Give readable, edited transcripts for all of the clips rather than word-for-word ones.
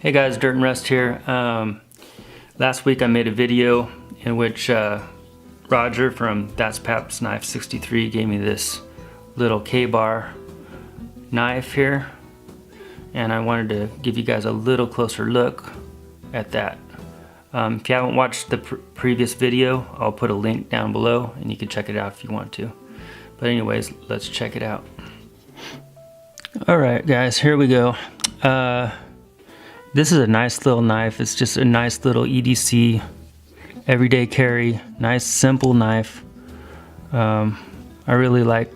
Hey guys, Dirt and Rust here. Last week I made a video in which Roger from ThatsPapsKnife63 gave me this little Kabar knife here, and I wanted to give you guys a little closer look at that. If you haven't watched the previous video, I'll put a link down below and you can check it out if you want to. But anyways, let's check it out. Alright guys, here we go. This is a nice little knife. It's just a nice little EDC, everyday carry, nice simple knife. I really like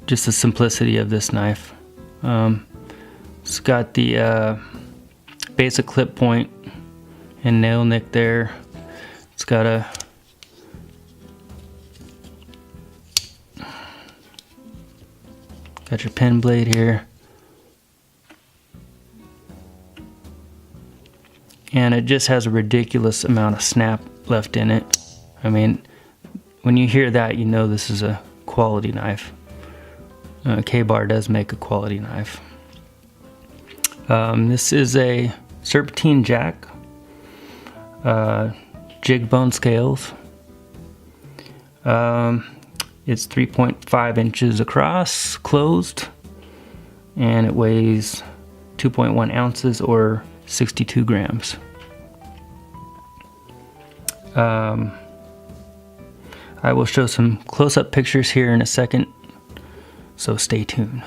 just the simplicity of this knife. It's got the basic clip point and nail nick there. It's got your pen blade here. And it just has a ridiculous amount of snap left in it. I mean, when you hear that, you know this is a quality knife. Kabar does make a quality knife. This is a Serpentine Jack, jig bone scales. It's 3.5 inches across, closed, and it weighs 2.1 ounces or 62 grams. I will show some close-up pictures here in a second, so stay tuned.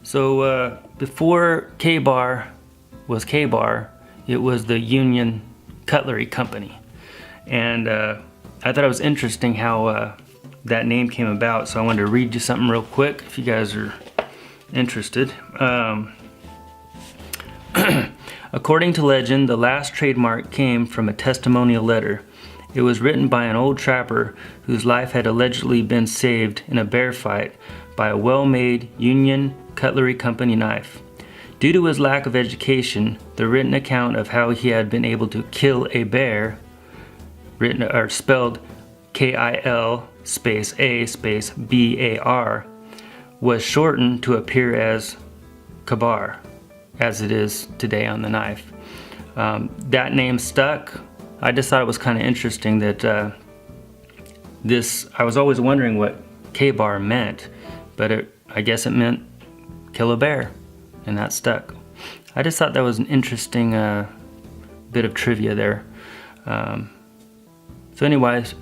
So before Kabar was Kabar, it was the Union Cutlery Company, and I thought it was interesting how that name came about, so I wanted to read you something real quick if you guys are interested. According to legend, the last trademark came from a testimonial letter. It was written by an old trapper whose life had allegedly been saved in a bear fight by a well-made Union Cutlery Company knife. Due to his lack of education, the written account of how he had been able to kill a bear, written or spelled K-I-L space A space B-A-R, was shortened to appear as Kabar, as it is today on the knife. That name stuck. I just thought it was kind of interesting that I was always wondering what Kabar meant, but I guess it meant kill a bear, and that stuck. I just thought that was an interesting bit of trivia there. So anyways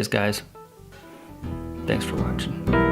guys, thanks for watching.